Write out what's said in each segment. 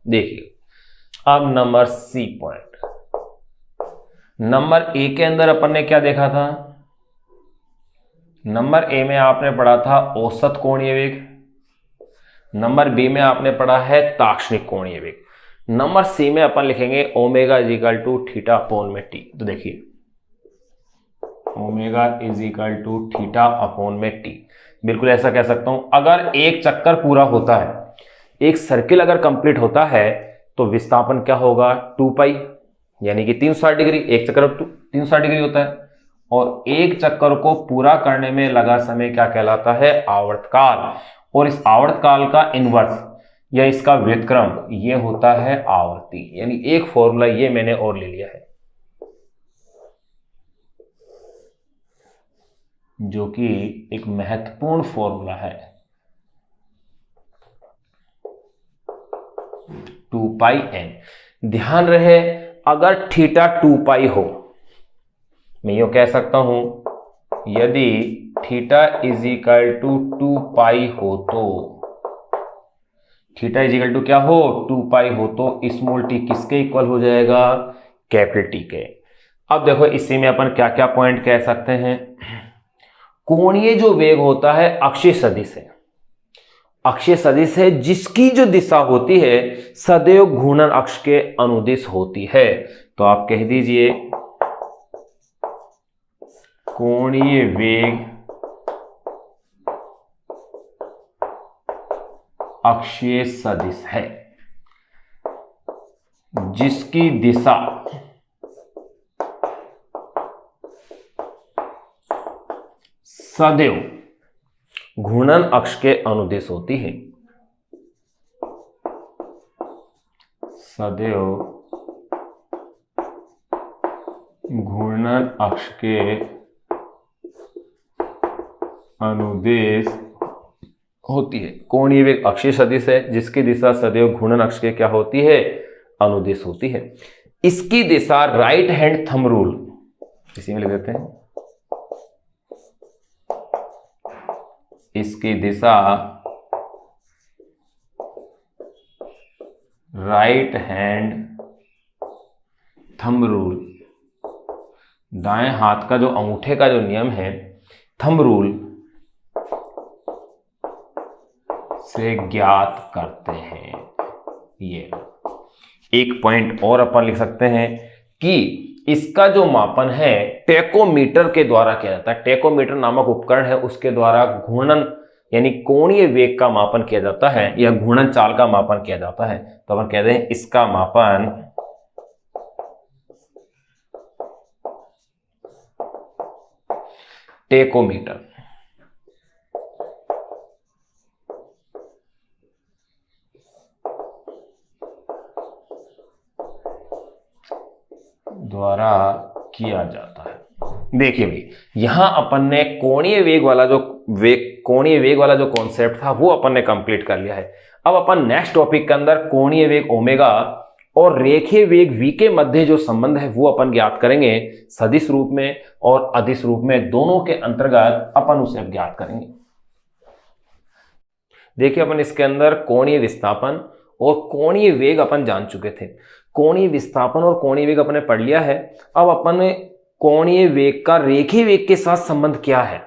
देखिए अब number C point, number A के अंदर अपन ने क्या देखा था, नंबर ए में आपने पढ़ा था औसत कोणीय वेग, नंबर बी में आपने पढ़ा है ताक्षणिक कोणीय वेग, नंबर सी में अपन लिखेंगे omega is equal to theta upon में टी। तो देखिए omega is equal to theta upon में टी, बिल्कुल ऐसा कह सकता हूं। अगर एक चक्कर पूरा होता है, एक सर्किल अगर कंप्लीट होता है तो विस्थापन क्या होगा 2 पाई, यानी कि 360 डिग्री, एक चक्कर 360 डिग्री होता है, और एक चक्कर को पूरा करने में लगा समय क्या कहलाता है आवर्तकाल, और इस आवर्तकाल का इनवर्स या इसका व्युत्क्रम ये होता है आवर्ती। यानी एक फॉर्मूला ये मैंने और ले लिया है जो कि एक महत्वपूर्ण फॉर्मूला है, 2 पाई एन। ध्यान रहे अगर थीटा 2 पाई हो, मैं यूं कह सकता हूं यदि थीटा इज इक्वल टू 2 पाई हो तो, थीटा इज इक्वल टू क्या हो 2 पाई हो तो स्मॉल टी किसके इक्वल हो जाएगा कैपिटल टी के। अब देखो इसी में अपन क्या क्या पॉइंट कह सकते हैं। कोणीय जो वेग होता है अक्षीय सदिश है, अक्षीय सदिश है जिसकी जो दिशा होती है सदैव घूर्णन अक्ष के अनुदिश होती है। तो आप कह दीजिए कोणीय वेग अक्षीय सदिश है जिसकी दिशा सदैव घूर्णन अक्ष के अनुदिश होती है, सदैव घूर्णन अक्ष के अनुदिश होती है। कोणीय वेग अक्षीय सदिश है जिसकी दिशा सदैव घूर्णन अक्ष के क्या होती है अनुदिश होती है। इसकी दिशा राइट हैंड थंब रूल इसी में लिख देते हैं, इसकी दिशा राइट हैंड थंब रूल, दाएं हाथ का जो अंगूठे का जो नियम है थंब रूल से ज्ञात करते हैं। ये एक पॉइंट और अपन लिख सकते हैं कि इसका जो मापन है टेकोमीटर के द्वारा किया जाता है। टेकोमीटर नामक उपकरण है उसके द्वारा घूर्णन यानी कोणीय वेग का मापन किया जाता है या घूर्णन चाल का मापन किया जाता है। तो अपन कहते हैं इसका मापन टेकोमीटर द्वारा किया जाता है। देखिए भाई यहां अपन ने कोणीय वेग वाला जो कॉन्सेप्ट था वो अपन ने कंप्लीट कर लिया है। अब अपन नेक्स्ट टॉपिक के अंदर कोणीय वेग ओमेगा और रेखीय वेग v के मध्य जो संबंध है वो अपन ज्ञात करेंगे सदिश रूप में और अदिश रूप में, दोनों के अंतर्गत अपन उसे अब ज्ञात करेंगे। देखिए अपन इसके अंदर कोणीय विस्थापन और कोणीय वेग अपन जान चुके थे, कोणीय विस्थापन और कोणीय वेग अपने पढ़ लिया है। अब अपन कोणीय वेग का रेखीय वेग के साथ संबंध क्या है,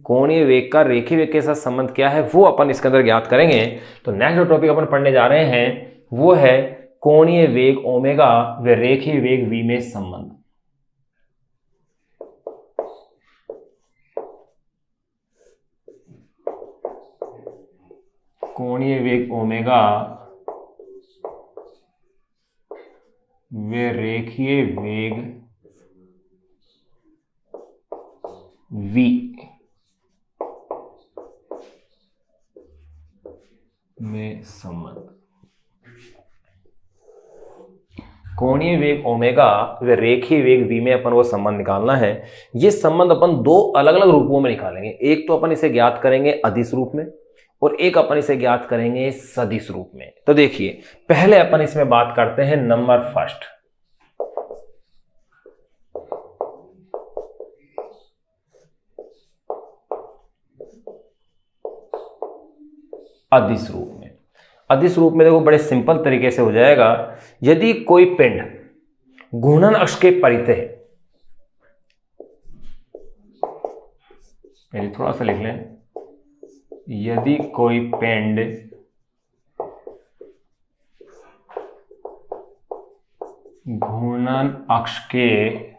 कोणीय वेग का रेखीय वेग के साथ संबंध क्या है वो अपन इसके अंदर ज्ञात करेंगे। तो नेक्स्ट जो टॉपिक अपन पढ़ने जा रहे हैं वो है कोणीय वेग ओमेगा व रेखीय वेग v में संबंध। कोणीय वेग ओमेगा वे रेखीय वेग v में संबंध। कोणीय वेग ओमेगा व रेखीय वेग v में अपन वो संबंध निकालना है। ये संबंध अपन दो अलग अलग रूपों में निकालेंगे, एक तो अपन इसे ज्ञात करेंगे अदिश रूप में और एक अपन इसे ज्ञात करेंगे सदिश रूप में। तो देखिए पहले अपन इसमें बात करते हैं नंबर फर्स्ट, अदिश रूप में। अदिश रूप में देखो बड़े सिंपल तरीके से हो जाएगा। यदि कोई पिंड घूर्णन अक्ष के परितः है, पहले थोड़ा सा लिख लें, यदि कोई पिंड घूर्णन अक्ष के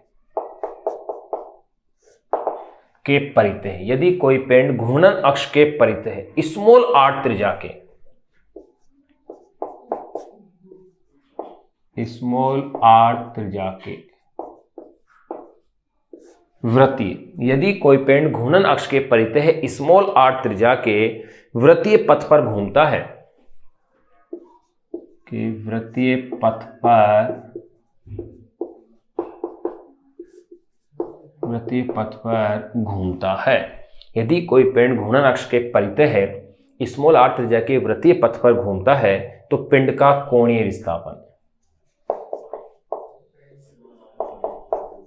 परितः है, यदि कोई पिंड घूर्णन अक्ष के परितः है, स्मॉल r त्रिज्या के, स्मॉल r त्रिज्या के वृत्तीय, यदि कोई पिंड घूर्णन अक्ष के परितः है, स्मॉल r त्रिज्या के वृत्तीय पथ पर घूमता है, कि वृत्तीय पथ पर घूमता है। यदि कोई पिंड घूर्णन अक्ष के परितः है, स्मॉल r त्रिज्या के वृत्तीय पथ पर घूमता है, तो पिंड का कोणीय विस्थापन,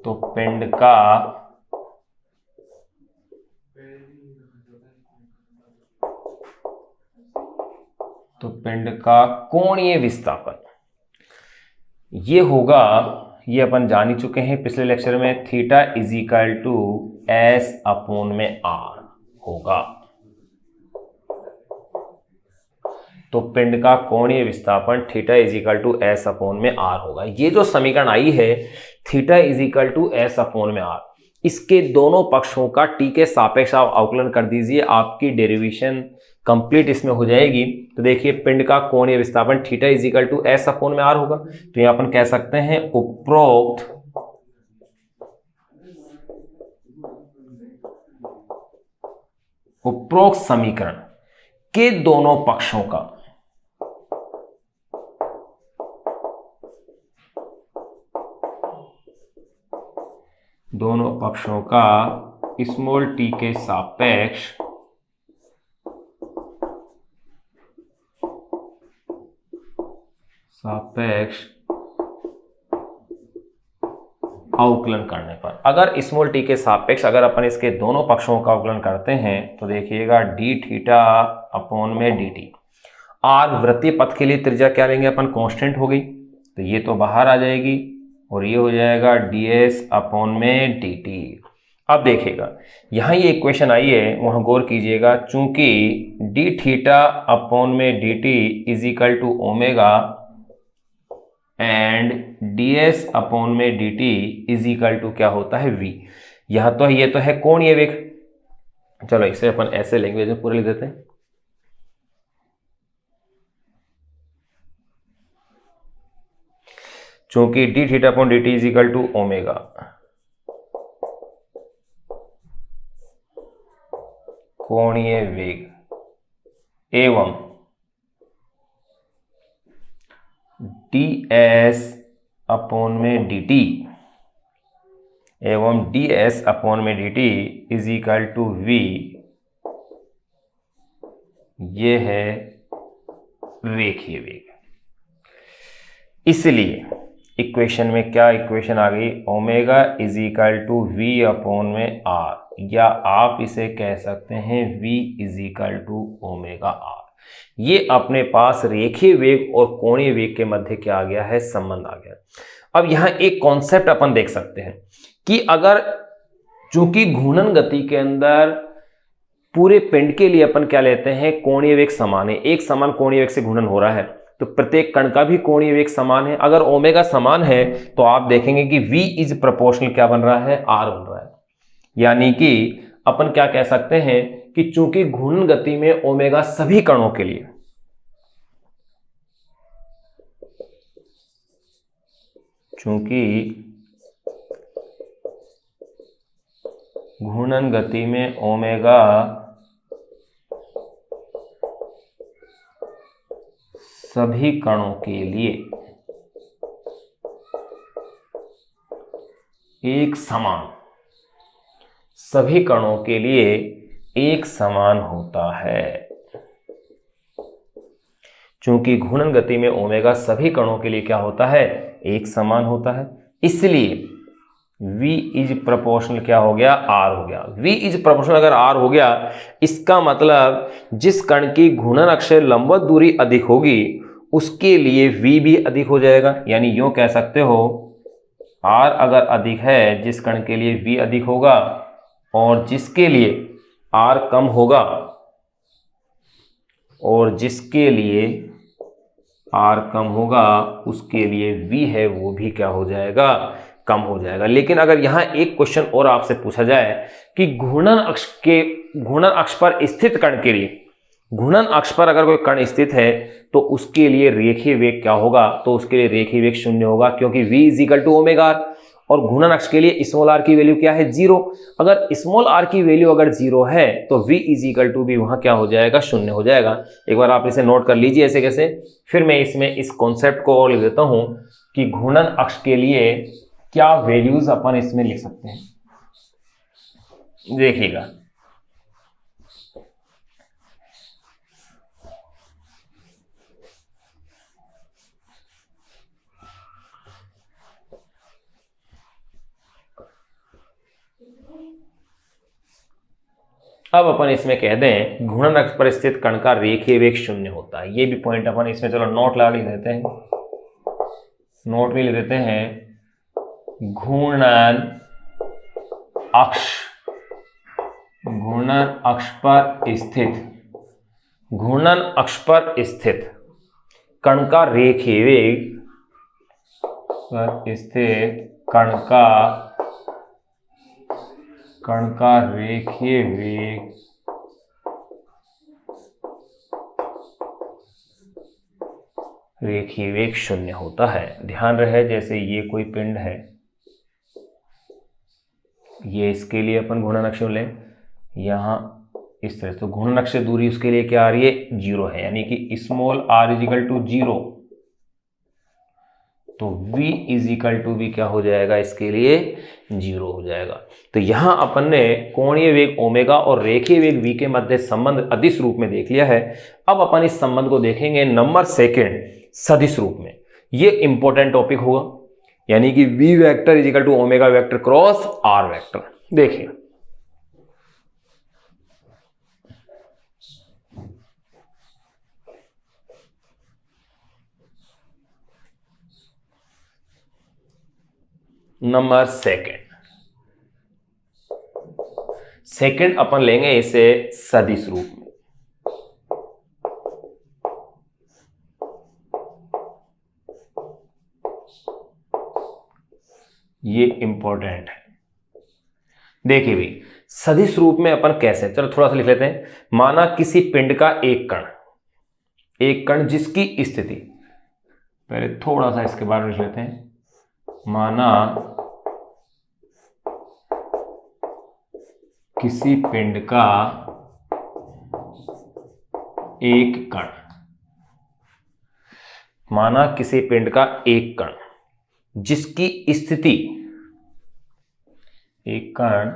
तो पिंड का कोणीय विस्थापन ये होगा, ये अपन जान ही चुके हैं पिछले लेक्चर में, theta is equal to s upon में आर होगा। तो पिंड का कोणीय विस्थापन theta is equal to s upon में आर होगा। ये जो समीकरण आई है theta is equal to s upon में आर, इसके दोनों पक्षों का टी के सापेक्ष आप अवकलन कर दीजिए, आपकी डेरिवेशन कंप्लीट इसमें हो जाएगी। तो देखिए पिंड का कोणीय विस्थापन theta is equal to s upon में आर होगा। तो यहां अपन कह सकते हैं उपरोक्त समीकरण के दोनों पक्षों का स्मॉल टी के सापेक्ष अवकलन करने पर, अगर स्मॉल टी के सापेक्ष अगर अपन इसके दोनों पक्षों का अवकलन करते हैं तो देखिएगा डी थीटा अपॉन में डी टी, आर वृत्तीय पथ के लिए त्रिज्या क्या लेंगे अपन, कांस्टेंट हो गई, तो ये तो बाहर आ जाएगी और ये हो जाएगा डी एस अपॉन में डी टी। अब देखिएगा यहां ये इक्वेशन आई है, वहां गौर कीजिएगा, चूंकि डी थीटा अपॉन में d t is equal to omega and d s upon में d t is equal to क्या होता है v, यहां तो ये तो है कोणीय वेग, चलो इसे अपन ऐसे लैंग्वेज में पूरे लिख देते हैं। चूंकि d theta upon d t is equal to omega कोणीय वेग एवं डी एस अपॉन में d t is equal to v, ये है रेखीय वेग। इसलिए इक्वेशन में क्या इक्वेशन आ गई, omega is equal to v upon में आर, या आप इसे कह सकते हैं v is equal to omega r. ये अपने पास रेखीय वेग और कोणीय वेग के मध्य क्या आ गया है, संबंध आ गया। अब यहां एक कॉन्सेप्ट अपन देख सकते हैं कि अगर चूंकि घूर्णन गति के अंदर पूरे पिंड के लिए अपन क्या लेते हैं, कोणीय वेग समान है, एक समान कोणीय वेग से घूर्णन हो रहा है, तो प्रत्येक कण का भी कोणीय वेग समान है। अगर ओमेगा समान है तो आप देखेंगे कि v इज प्रोपोर्शनल क्या बन रहा है, r बन रहा है। यानी कि अपन क्या कह सकते हैं कि चूंकि घूर्णन गति में ओमेगा सभी कणों के लिए, चूंकि घूर्णन गति में ओमेगा सभी कणों के लिए एक समान, सभी कणों के लिए एक समान होता है। चूंकि घूर्णन गति में ओमेगा सभी कणों के लिए क्या होता है, एक समान होता है, इसलिए v इज प्रोपोर्शनल क्या हो गया, r हो गया। v इज प्रोपोर्शनल अगर r हो गया, इसका मतलब जिस कण की घूर्णन अक्ष से लंबवत दूरी अधिक होगी उसके लिए v भी अधिक हो जाएगा। यानी यूं कह सकते हो r अगर अधिक है, जिस कण के लिए v अधिक होगा, और जिसके लिए r कम होगा, और जिसके लिए r कम होगा उसके लिए v है वो भी क्या हो जाएगा, कम हो जाएगा। लेकिन अगर यहाँ एक क्वेश्चन और आपसे पूछा जाए कि घूर्णन अक्ष पर स्थित कण के लिए, घूर्णन अक्ष पर अगर कोई कण स्थित है तो उसके लिए रेखीय वेग क्या होगा, तो उसके लिए रेखीय वेग 0 होगा, क्योंकि v is equal to omega r, और घूर्णन अक्ष के लिए स्मॉल r की वैल्यू क्या है, 0। अगर स्मॉल r की वैल्यू अगर 0 है तो v इज इक्वल टू भी वहां क्या हो जाएगा, 0 हो जाएगा। एक बार आप इसे नोट कर लीजिए ऐसे कैसे। फिर मैं इसमें इस कॉन्सेप्ट को और लिख देता हूं कि घूर्णन अक्ष के लिए क्या वैल्यूज अपन इसमें लिख सकते हैं, देखिएगा। अब अपन इसमें कह दें घूर्णन अक्ष पर स्थित कण का रेखीय वेग 0 होता है। ये भी पॉइंट अपन इसमें चलो नोट लगा लिख देते हैं, नोट भी लिख देते हैं। घूर्णन अक्ष पर स्थित कण का रेखीय वेग कण का रेखीय वेग रेखीय वेग 0 होता है। ध्यान रहे जैसे ये कोई पिंड है, ये इसके लिए अपन घूर्णन अक्ष लें, यहाँ इस तरह से, तो घूर्णन अक्ष से दूरी उसके लिए क्या आ रही है, 0 है, यानी कि small r is equal to 0, तो v इज इक्वल टू भी क्या हो जाएगा, इसके लिए 0 हो जाएगा। तो यहां अपन ने कोणीय वेग ओमेगा और रेखीय वेग v के मध्य संबंध अदिश रूप में देख लिया है। अब अपन इस संबंध को देखेंगे नंबर सेकंड सदिश रूप में। ये इंपॉर्टेंट टॉपिक होगा, यानी कि v vector is equal to omega vector cross r vector. देखिए नंबर सेकंड अपन लेंगे इसे सदिश रूप में। ये इंपॉर्टेंट है। देखिए भाई सदिश रूप में अपन कैसे, चलो थोड़ा सा लिख लेते हैं। माना किसी पिंड का एक कण जिसकी स्थिति, पहले थोड़ा सा इसके बारे में लिख लेते हैं। माना किसी पिंड का एक कण, माना किसी पिंड का एक कण जिसकी स्थिति, एक कण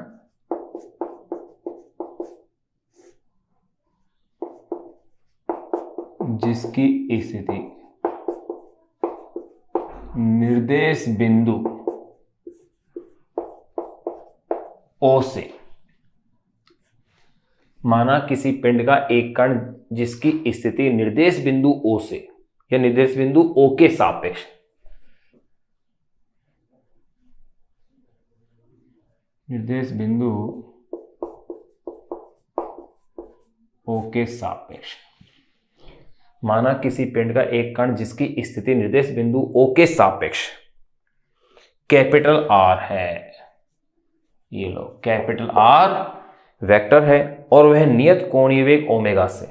जिसकी स्थिति निर्देश बिंदु O से, माना किसी पिंड का एक कण जिसकी स्थिति निर्देश बिंदु O से या निर्देश बिंदु O के सापेक्ष, निर्देश बिंदु O के सापेक्ष, माना किसी पिंड का एक कण जिसकी स्थिति निर्देश बिंदु O के सापेक्ष कैपिटल R है। ये लो कैपिटल R वेक्टर है और वह नियत कोणीय वेग ओमेगा से,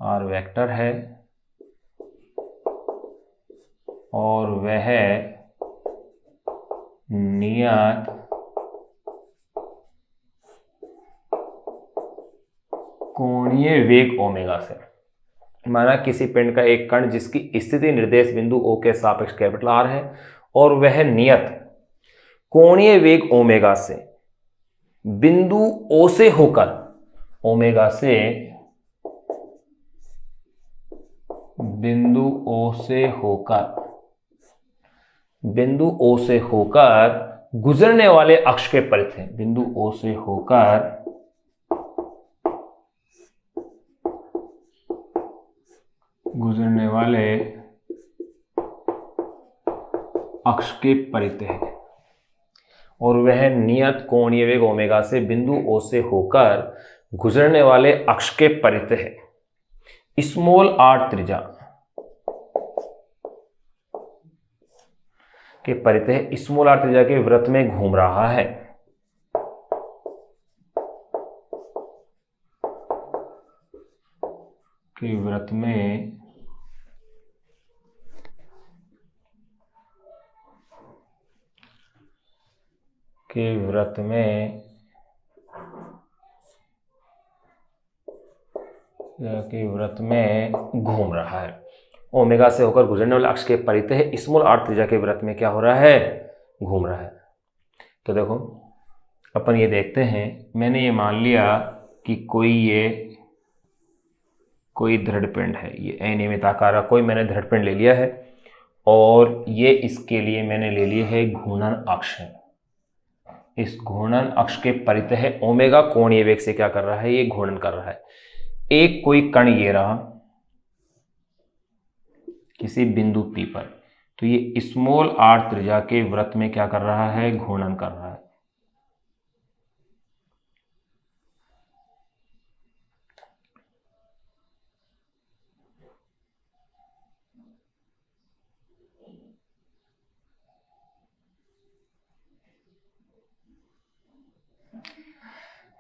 R वेक्टर है और वह नियत कोणीय वेग ओमेगा से। माना किसी पिंड का एक कण जिसकी स्थिति निर्देश बिंदु O के सापेक्ष कैपिटल R है और वह नियत कोणीय वेग ओमेगा से बिंदु O से होकर, ओमेगा से बिंदु O से होकर गुजरने वाले अक्ष के परित है, बिंदु O से होकर गुजरने वाले अक्ष के परित है और वह नियत कोणीय वेग ओमेगा से बिंदु O से होकर गुजरने वाले अक्ष के परित है। स्मॉल r त्रिज्या के परित है, स्मॉल r त्रिज्या के वृत्त में घूम रहा है। के वृत्त में घूम रहा है। ओमेगा से होकर गुजरने वाले अक्ष के परित है, स्मॉल r त्रिज्या के वृत्त में क्या हो रहा है, घूम रहा है। तो देखो अपन ये देखते हैं, मैंने ये मान लिया कि कोई दृढ़ पिंड है, ये अनियमित आकार का कोई मैंने दृढ़ पिंड ले लिया है और ये इसके लिए मैंने ले लिए है घूर्णन अक्ष है। इस घूर्णन अक्ष के परित है, ओमेगा कोणीय वेग से क्या कर रहा है, ये घूर्णन कर रहा है। एक कोई कण ये रहा किसी बिंदु P पर, तो ये स्मॉल r त्रिज्या के वृत्त में क्या कर रहा है, घूर्णन कर रहा है।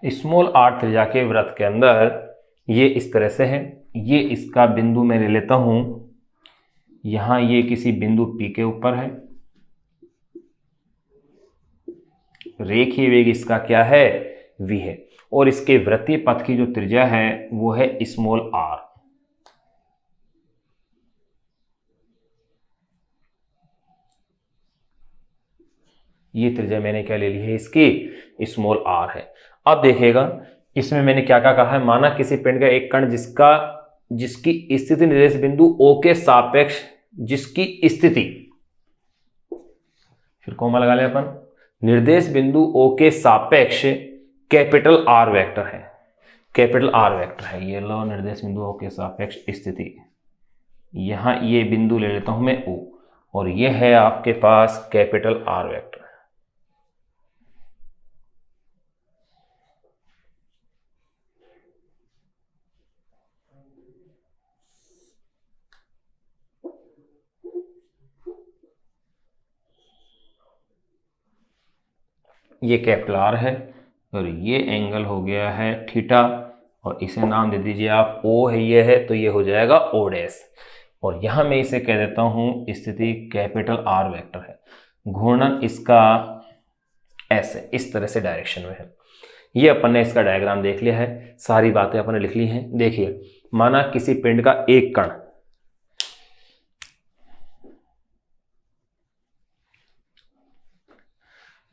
स्मॉल r त्रिज्या के वृत्त के अंदर ये इस तरह से है, ये इसका बिंदु मैं ले लेता हूं, यहां ये किसी बिंदु P के ऊपर है, रेखीय वेग इसका क्या है, v है, और इसके वृत्तीय पथ की जो त्रिज्या है वो है स्मॉल r। ये त्रिज्या मैंने क्या ले ली है, इसकी स्मॉल r है। अब देखिएगा इसमें मैंने क्या क्या कहा है, माना किसी पिंड का एक कण जिसकी स्थिति निर्देश बिंदु O के सापेक्ष, जिसकी स्थिति, फिर कोमा लगा ले अपन, निर्देश बिंदु O के सापेक्ष कैपिटल R वेक्टर है, कैपिटल R वेक्टर है। ये लो निर्देश बिंदु O के सापेक्ष स्थिति, यहां ये बिंदु ले लेता हूं मैं O और ये है आपके पास कैपिटल R वेक्टर। ये कैपिटल R है और ये एंगल हो गया है थीटा और इसे नाम दे दीजिए आप O है, ये है तो ये हो जाएगा O डैश, और यहां मैं इसे कह देता हूं स्थिति कैपिटल R वेक्टर है। घूर्णन इसका ऐसे इस तरह से डायरेक्शन में है। ये अपन ने इसका डायग्राम देख लिया है, सारी बातें अपन ने लिख ली हैं। देखिए माना किसी पिंड का एक कण,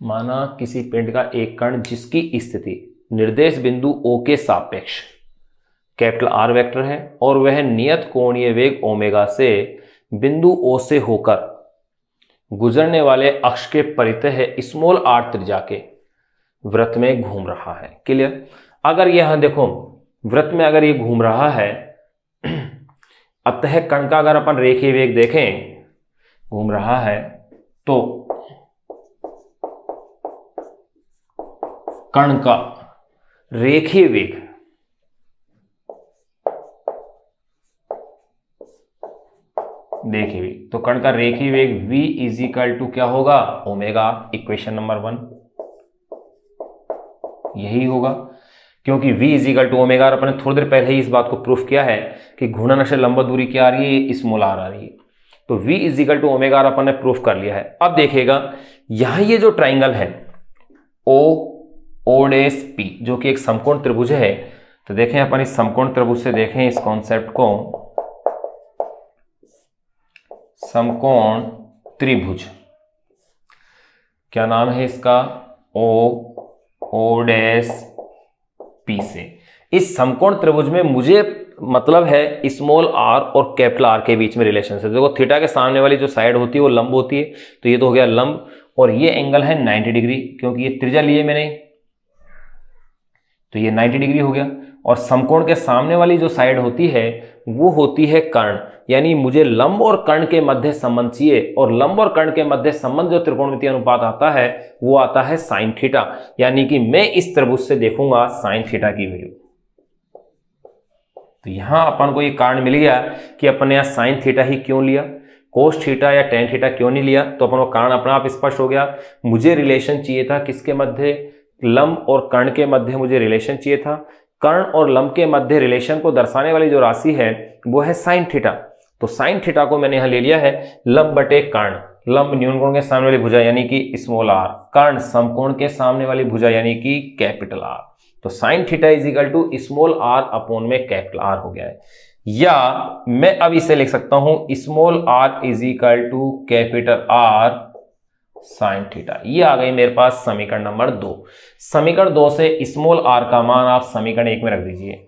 माना किसी पिंड का एक कण जिसकी स्थिति निर्देश बिंदु O के सापेक्ष कैपिटल R वेक्टर है और वह नियत कोणीय वेग ओमेगा से बिंदु O से होकर गुजरने वाले अक्ष के परित है, स्मॉल r त्रिज्या के वृत्त में घूम रहा है। क्लियर। अगर यहां देखो वृत्त में अगर ये घूम रहा है, अतः कण का अगर अपन रेखीय वेग देखें, घूम रहा है तो कण का रेखीय वेग देखिए, तो कण का रेखीय वेग v इज इक्वल टू क्या होगा, ओमेगा। इक्वेशन नंबर 1 यही होगा, क्योंकि v is equal to omega. अपने थोड़ी देर पहले ही इस बात को प्रूफ किया है कि घूर्णन अक्ष से लंबत दूरी क्या आ रही है, स्मॉल r आ रही है। तो v is equal to omega अपन ने प्रूफ कर लिया है। अब देखिएगा यहां ये जो ट्राइंगल है O डैश P जो कि एक समकोण त्रिभुज है, तो देखें अपन इस समकोण त्रिभुज से देखें इस कॉन्सेप्ट को, समकोण त्रिभुज क्या नाम है इसका, O डैश P से। इस समकोण त्रिभुज में मुझे मतलब है स्मॉल r और कैपिटल R के बीच में रिलेशन है। देखो थीटा के सामने वाली जो साइड होती है वो लंब होती है, तो ये तो हो गया लंब, और ये एंगल है 90 डिग्री, क्योंकि ये त्रिज्या लिए मैंने, तो ये 90 डिग्री हो गया। और समकोण के सामने वाली जो साइड होती है वो होती है कर्ण, यानी मुझे लंब और कर्ण के मध्य संबंध चाहिए, और लंब और कर्ण के मध्य संबंध जो त्रिकोणमितीय अनुपात आता है वो आता है साइन थीटा, यानी कि मैं इस त्रिभुज से देखूंगा साइन थीटा की वैल्यू। तो यहां अपन को ये कारण मिल गया कि अपन ने यहां साइन थीटा ही क्यों लिया, कोस थीटा या टेन थीटा क्यों नहीं लिया, तो अपन को कारण अपने आप स्पष्ट हो गया। मुझे रिलेशन चाहिए था किसके मध्य, लंब और कर्ण के मध्य मुझे रिलेशन चाहिए था। कर्ण और लंब के मध्य रिलेशन को दर्शाने वाली जो राशि है वो है साइन थीटा। तो साइन थीटा को मैंने यहां ले लिया है लंब बटे कर्ण, लंब न्यूनकोण के सामने वाली भुजा यानी कि स्मॉल आर, कर्ण समकोण के सामने वाली भुजा यानी कि कैपिटल आर। तो sine theta is equal to small r upon में कैपिटल आर हो गया है। या मैं अब इसे लिख सकता हूं small r is equal to capital R sine theta. ये आ गई मेरे पास समीकरण नंबर 2। समीकरण 2 से स्मॉल आर का मान आप समीकरण 1 में रख दीजिए।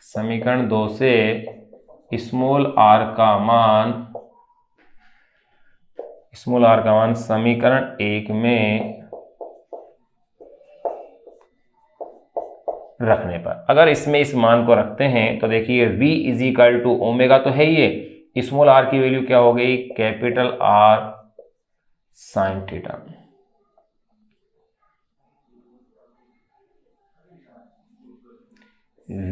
समीकरण 2 से स्मॉल आर का मान समीकरण 1 में रखने पर, अगर इसमें इस मान को रखते हैं तो देखिए v is equal to omega तो है ये, स्मॉल आर की वैल्यू क्या हो गई, capital R sine theta.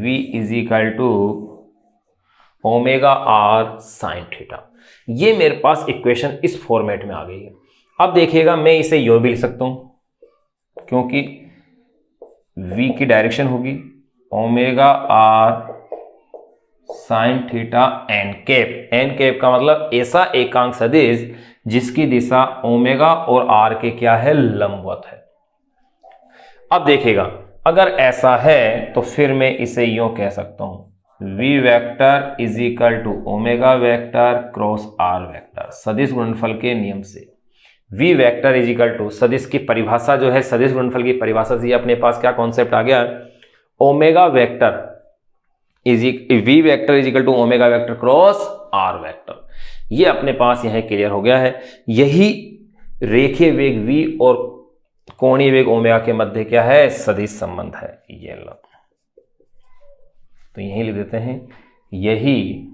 v is equal to omega r sine theta. ये मेरे पास इक्वेशन इस फॉर्मेट में आ गई है। अब देखिएगा मैं इसे यो भी लिख सकता हूं, क्योंकि v की डायरेक्शन होगी omega r sine theta n cap. N cap का मतलब ऐसा एकांक सदिश जिसकी दिशा ओमेगा और आर के क्या है, लंबवत है। अब देखिएगा अगर ऐसा है तो फिर मैं इसे यूं कह सकता हूं, v vector is equal to omega vector cross r vector, सदिश गुणनफल के नियम से। v vector is equal to, सदिश की परिभाषा जो है, सदिश गुणनफल की परिभाषा से अपने पास क्या कॉन्सेप्ट आ गया, omega vector v vector is equal to omega vector cross r vector. ये अपने पास यह क्लियर हो गया है। यही रेखीय वेग v और कोणीय वेग ओमेगा के मध्य क्या है, सदिश संबंध है। ये लो, तो यही लिख देते हैं, यही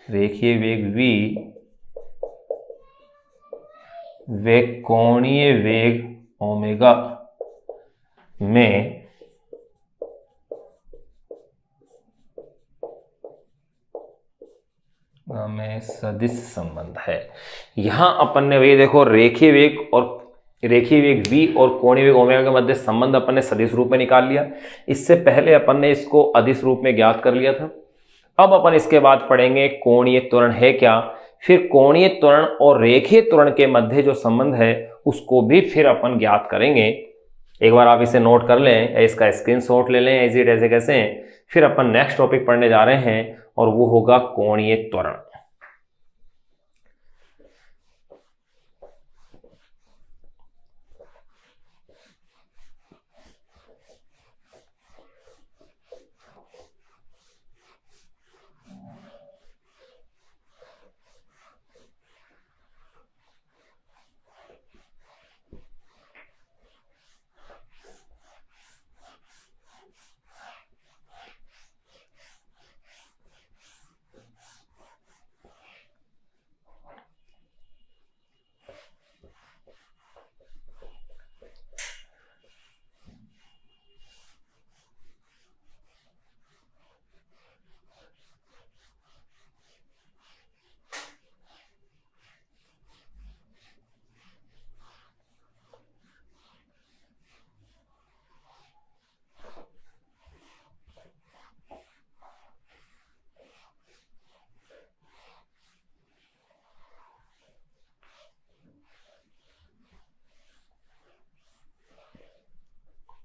रेखीय वेग v वे कोणीय वेग ओमेगा में सदिश संबंध है। यहां अपन ने वही देखो, रेखीय वेग v और कोणीय वेग ओमेगा के मध्य संबंध अपन ने सदिश रूप में निकाल लिया। इससे पहले अपन ने इसको अदिश रूप में ज्ञात कर लिया था। अब अपन इसके बाद पढ़ेंगे कोणीय त्वरण है क्या, फिर कोणीय त्वरण और रेखीय त्वरण के मध्य जो संबंध है उसको भी फिर अपन ज्ञात करेंगे। एक बार आप इसे नोट कर लें, इसका स्क्रीनशॉट ले लें, ऐसे कैसे। फिर अपन नेक्स्ट टॉपिक पढ़ने जा रहे हैं और वो होगा कोणीय त्वरण।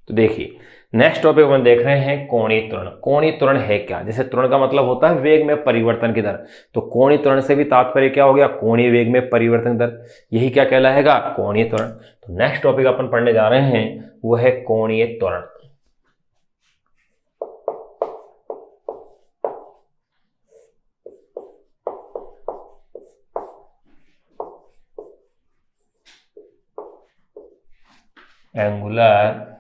तो देखिए नेक्स्ट टॉपिक अपन देख रहे हैं कोणीय त्वरण। कोणीय त्वरण है क्या? जैसे त्वरण का मतलब होता है वेग में परिवर्तन की दर, तो कोणीय त्वरण से भी तात्पर्य क्या हो गया? कोणीय वेग में परिवर्तन दर, यही क्या कहलाएगा? कोणीय त्वरण। तो नेक्स्ट टॉपिक अपन पढ़ने जा रहे हैं वो है कोणीय त्वरण। एंगुलर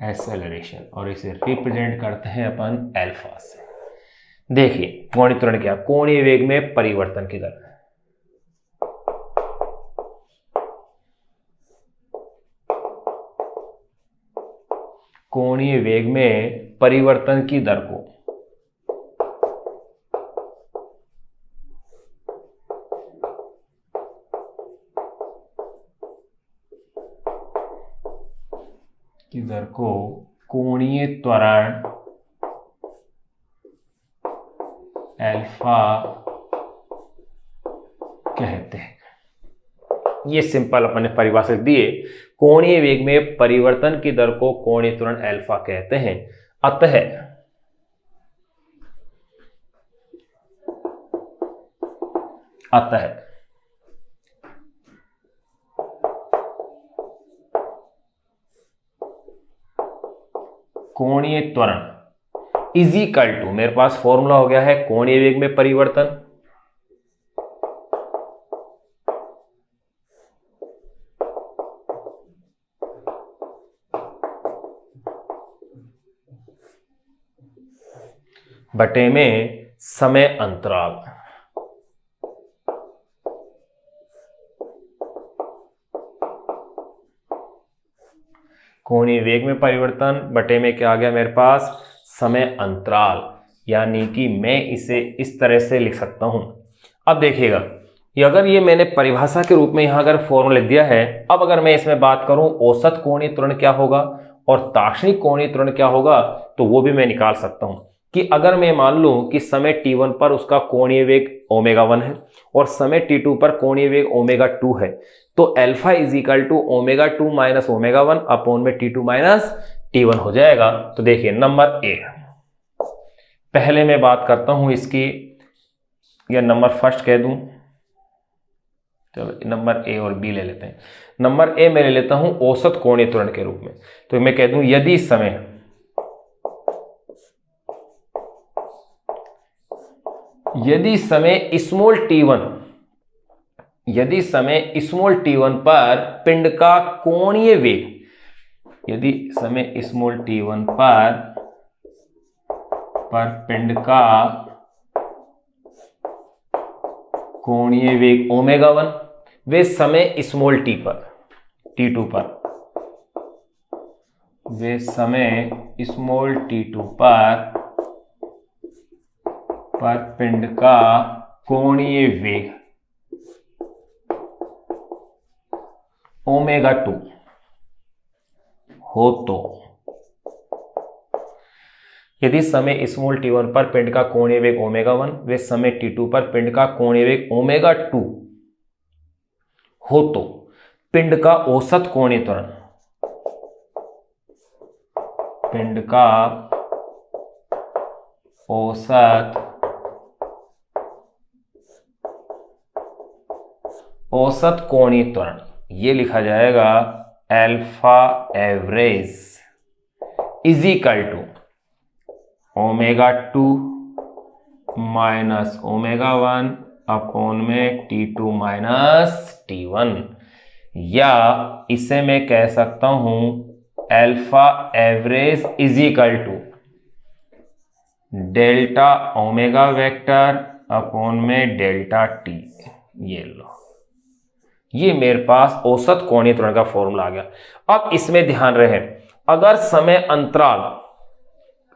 एक्सेलरेशन, और इसे रिप्रेजेंट करते हैं अपन अल्फा से। देखिए कोणीय त्वरण क्या? कोणीय वेग में परिवर्तन की दर। कोणीय वेग में परिवर्तन की दर को कोणीय त्वरण अल्फा कहते हैं। ये सिंपल अपने परिभाषित दिए, कोणीय वेग में परिवर्तन की दर को कोणीय त्वरण अल्फा कहते हैं। अतः कोणीय त्वरण इज इक्वल टू, मेरे पास फॉर्मूला हो गया है कोणीय वेग में परिवर्तन बटे में समय अंतराल। कोणीय वेग में परिवर्तन बटे में क्या आ गया मेरे पास? समय अंतराल, यानी कि मैं इसे इस तरह से लिख सकता हूं। अब देखिएगा, अगर ये मैंने परिभाषा के रूप में यहां अगर फॉर्मूला लिख दिया है, अब अगर मैं इसमें बात करूं औसत कोणीय त्वरण क्या होगा और ताक्षणिक कोणीय त्वरण क्या होगा, तो वो भी मैं निकाल सकता हूं। कि अगर मैं मान लूं कि समय t1 पर उसका कोणीय वेग ω1 है और समय t2 पर कोणीय वेग ω2 है, तो alpha is equal to ω2 minus ω1 upon में t2 माइनस t1 हो जाएगा। तो देखिए नंबर ए, पहले मैं बात करता हूं इसकी, या नंबर फर्स्ट कह दूं, चलो नंबर ए और बी ले लेते हैं। नंबर ए मैं ले लेता हूं औसत कोणीय त्वरण के रूप में। तो मैं कह दूं यदि समय t1 पर पिंड का कोणीय वेग, यदि समय t1 पर पिंड का कोणीय वेग ω1, वे समय t पर t2 पर, वे समय t2 पर पिंड का कोणीय वेग ω2 हो, तो यदि समय t1 पर पिंड का कोणीय वेग ω1, वे समय t2 पर पिंड का कोणीय वेग ω2 हो, तो पिंड का औसत कोणीय त्वरण, पिंड का औसत कोणीय त्वरण, ये लिखा जाएगा alpha average is equal to ω2 minus ω1 upon में t2 माइनस t1, या इसे मैं कह सकता हूं alpha average is equal to delta omega vector upon में डेल्टा टी। ये लो, ये मेरे पास औसत कोणीय त्वरण का फॉर्मूला आ गया। अब इसमें ध्यान रहे, अगर समय अंतराल,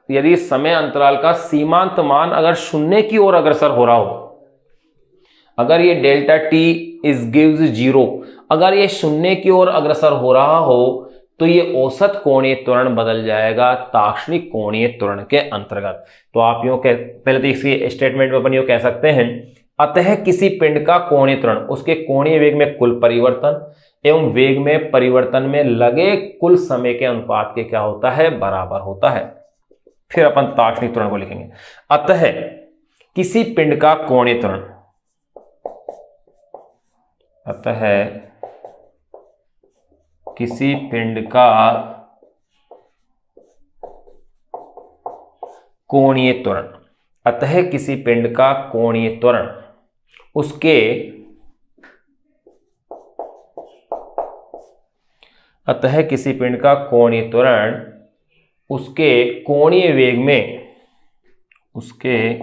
यदि समय अंतराल का सीमांत मान अगर शून्य की ओर अग्रसर हो रहा हो, अगर ये डेल्टा टी इज गिव्स 0, अगर ये शून्य की ओर अग्रसर हो रहा हो, तो ये औसत कोणीय त्वरण बदल जाएगा ताक्षणिक कोणीय त्वरण के अंतर्गत। तो आप यूं पहले तो इसकी स्टेटमेंट में अपन यूं कह सकते हैं, अतः किसी पिंड का कोणीय त्वरण उसके कोणीय वेग में कुल परिवर्तन एवं वेग में परिवर्तन में लगे कुल समय के अनुपात के क्या होता है, बराबर होता है। फिर अपन ताक्षणिक त्वरण को लिखेंगे। अतः किसी पिंड का कोणीय त्वरण, अतः किसी पिंड का कोणीय त्वरण, अतः किसी पिंड का कोणीय त्वरण उसके अतः किसी पिंड का कोणीय त्वरण उसके कोणीय वेग में, उसके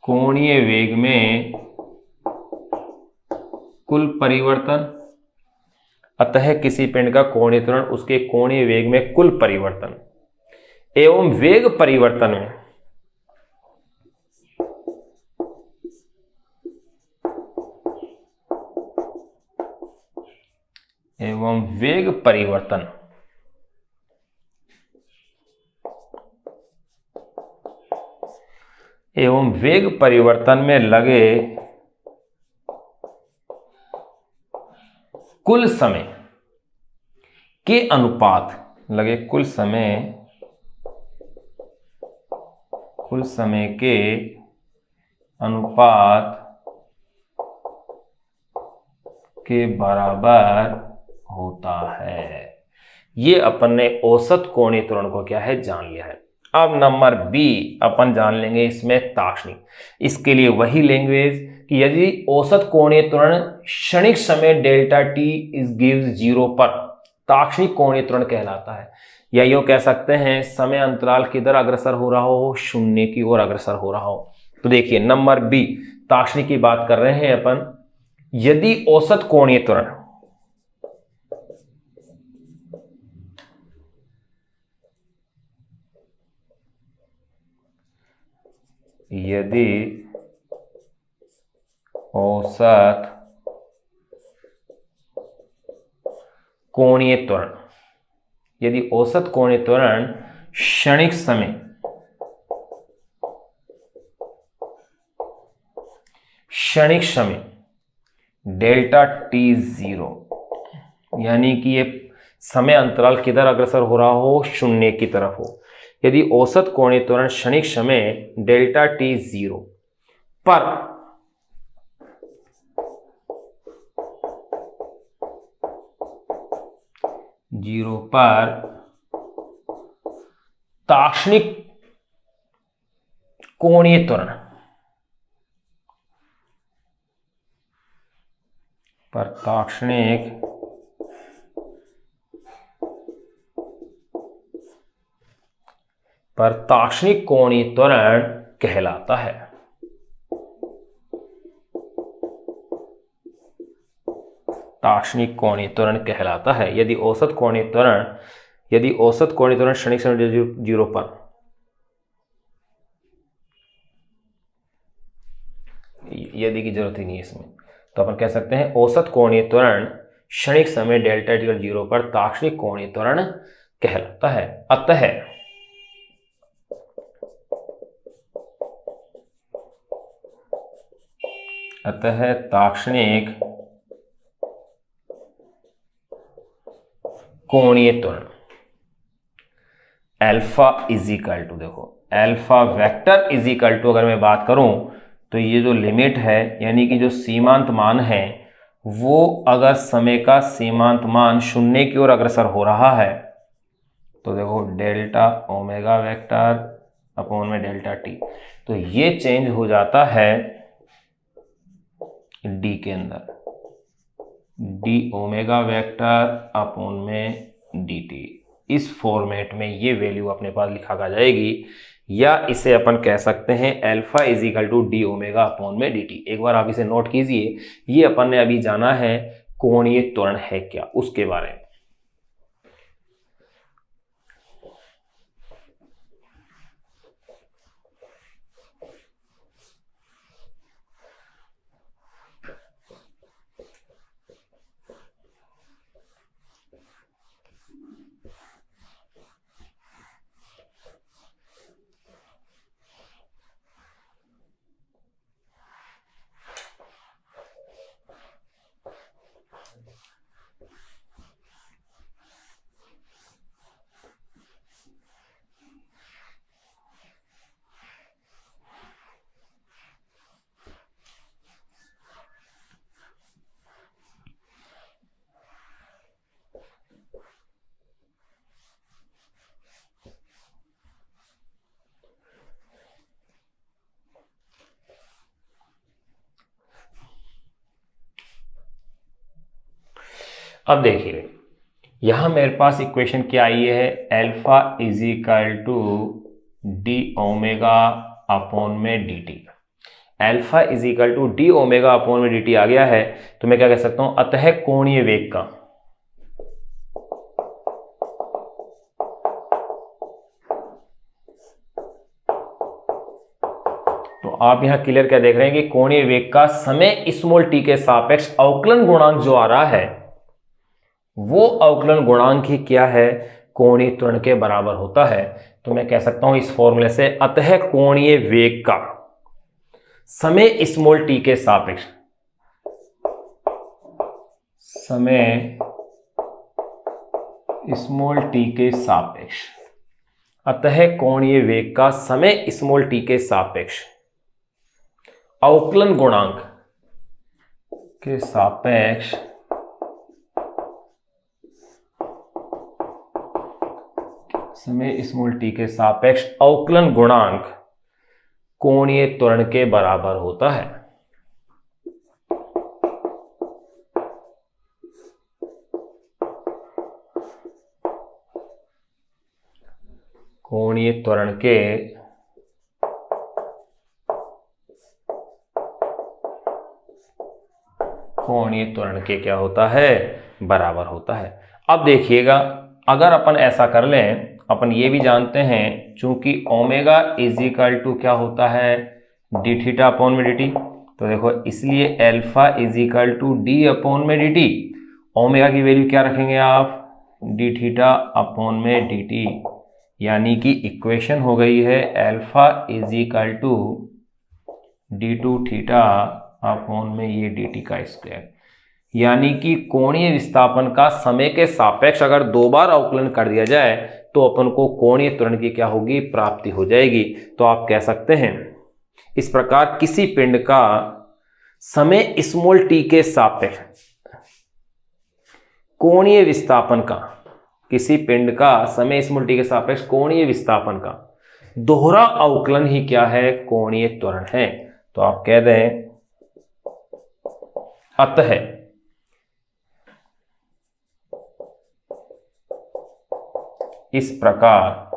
कोणीय वेग में कुल परिवर्तन, अतः किसी पिंड का कोणीय त्वरण उसके कोणीय वेग में कुल परिवर्तन एवं वेग परिवर्तन में में लगे कुल समय के अनुपात, लगे कुल समय के अनुपात के बराबर होता है। ये अपन ने औसत कोणीय त्वरण को क्या है, जान लिया है। अब नंबर बी अपन जान लेंगे इसमें ताक्षणिक। इसके लिए वही लैंग्वेज कि यदि औसत कोणीय त्वरण क्षणिक समय डेल्टा टी इज गिव्स 0 पर ताक्षणिक कोणीय त्वरण कहलाता है। या यूं कह सकते हैं समय अंतराल किधर अग्रसर हो रहा हो, शून्य की ओर अग्रसर हो रहा हो। तो देखिए नंबर बी ताक्षणिक की बात कर रहे हैं अपन। यदि औसत कोणीय त्वरण औसत कोणीय त्वरण क्षणिक समय डेल्टा टी 0, यानी कि ये समय अंतराल किधर अग्रसर हो रहा हो, शून्य की तरफ हो। यदि औसत कोणीय त्वरण क्षणिक समय डेल्टा टी 0 पर ताक्षणिक कोणीय त्वरण ताक्षणिक कोणीय त्वरण कहलाता है। ताक्षणिक कोणीय त्वरण कहलाता है यदि औसत कोणीय त्वरण क्षणिक समय 0 पर यदि की जरूरत ही नहीं है इसमें, तो अपन कह सकते हैं औसत कोणीय त्वरण क्षणिक समय डेल्टा टी 0 पर ताक्षणिक कोणीय त्वरण कहलाता है। अतः ताक्षणिक कोणीय त्वरण अल्फा इजिकल टू, देखो अल्फा वेक्टर इजिकल टू अगर मैं बात करूं तो ये जो लिमिट है यानी कि जो सीमांत मान है वो अगर समय का सीमांत मान शून्य की ओर अग्रसर हो रहा है तो देखो डेल्टा ओमेगा वेक्टर अपॉन में डेल्टा टी, तो ये चेंज हो जाता है डी के अंदर, डी ओमेगा वेक्टर अपॉन में डी टी। इस फॉर्मेट में ये वैल्यू अपने पास लिखा आ जाएगी, या इसे अपन कह सकते हैं alpha is equal to d omega upon में डी टी। एक बार आप इसे नोट कीजिए, ये अपन ने अभी जाना है कोणीय त्वरण है क्या उसके बारे में। अब देखिए यहां मेरे पास इक्वेशन क्या आई है, alpha is equal to d omega upon में d t. Alpha is equal to d omega upon में डी टी आ गया है, तो मैं क्या कह सकता हूं, अतः कोणीय वेग का आप यहां क्लियर क्या देख रहे हैं कि कोणीय वेग का समय स्मॉल टी के सापेक्ष अवकलन गुणांक जो आ रहा है वो अवकलन गुणांक ही क्या है, कोणीय त्वरण के बराबर होता है। तो मैं कह सकता हूं इस फॉर्मूले से, अतः कोणीय वेग का समय स्मॉल टी के सापेक्ष, समय स्मॉल टी के सापेक्ष, अतः कोणीय वेग का समय स्मॉल टी के सापेक्ष अवकलन गुणांक के सापेक्ष समय स्मॉल टी के सापेक्ष अवकलन गुणांक कोणीय त्वरण के बराबर होता है। कोणीय त्वरण के क्या होता है, बराबर होता है। अब देखिएगा अगर अपन ऐसा कर लें, अपन ये भी जानते हैं चूंकि ओमेगा इज इक्वल टू क्या होता है, डी थीटा अपॉन में डी टी, तो देखो इसलिए alpha is equal to d upon में डी टी। ओमेगा की वैल्यू क्या रखेंगे आप, डी थीटा अपॉन में डी टी, यानी कि इक्वेशन हो गई है alpha is equal to d two theta upon में ये डी टी का स्क्वायर, यानी कि कोणीय विस्थापन का समय के सापेक्ष अगर दो बार अवकलन कर दिया जाए तो अपन को कोणीय त्वरण की क्या होगी, प्राप्ति हो जाएगी। तो आप कह सकते हैं इस प्रकार किसी पिंड का समय स्मॉल टी के सापेक्ष कोणीय विस्थापन का, किसी पिंड का समय स्मॉल टी के सापेक्ष कोणीय विस्थापन का दोहरा अवकलन ही क्या है, कोणीय त्वरण है। तो आप कह दें अतः इस प्रकार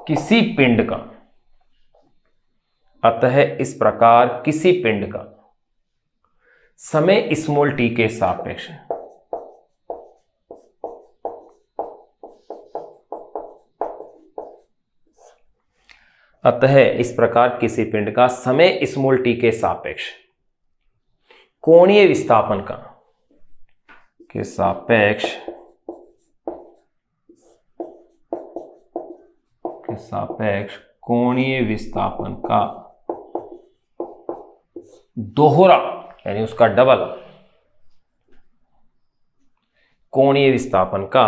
किसी पिंड का, अतः इस प्रकार किसी पिंड का समय स्मॉल टी के सापेक्ष अतः इस प्रकार किसी पिंड का समय स्मॉल टी के सापेक्ष कोणीय विस्थापन का के सापेक्ष कोणीय विस्थापन का दोहरा, यानी उसका डबल, कोणीय विस्थापन का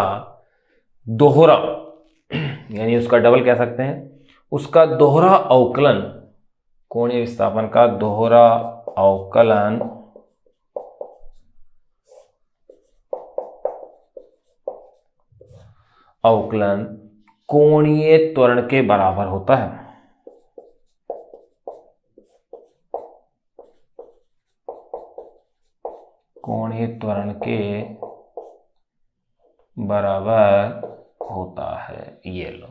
दोहरा यानी उसका डबल कह सकते हैं, उसका दोहरा अवकलन, कोणीय विस्थापन का दोहरा अवकलन कोणीय त्वरण के बराबर होता है। कोणीय त्वरण के बराबर होता है, ये लो।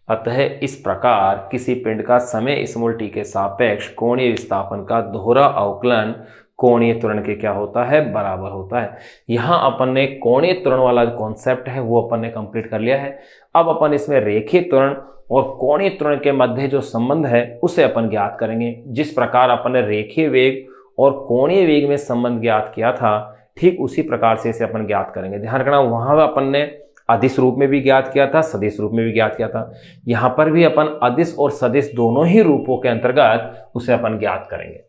अतः इस प्रकार किसी पिंड का समय स्मॉल टी के सापेक्ष कोणीय विस्थापन का दोहरा अवकलन कोणीय त्वरण के क्या होता है, बराबर होता है। यहां अपन ने कोणीय त्वरण वाला कॉन्सेप्ट है वो अपन ने कंप्लीट कर लिया है। अब अपन इसमें रेखीय त्वरण और कोणीय त्वरण के मध्य जो संबंध है उसे अपन ज्ञात करेंगे। जिस प्रकार अपन ने रेखीय वेग और कोणीय वेग में संबंध ज्ञात किया था, ठीक उसी प्रकार से इसे अपन ज्ञात करेंगे। ध्यान रखना, वहां अपन ने अदिश रूप में भी ज्ञात किया था, सदिश रूप में भी ज्ञात किया था। यहां पर भी अपन अदिश और सदिश दोनों ही रूपों के अंतर्गत उसे अपन ज्ञात करेंगे।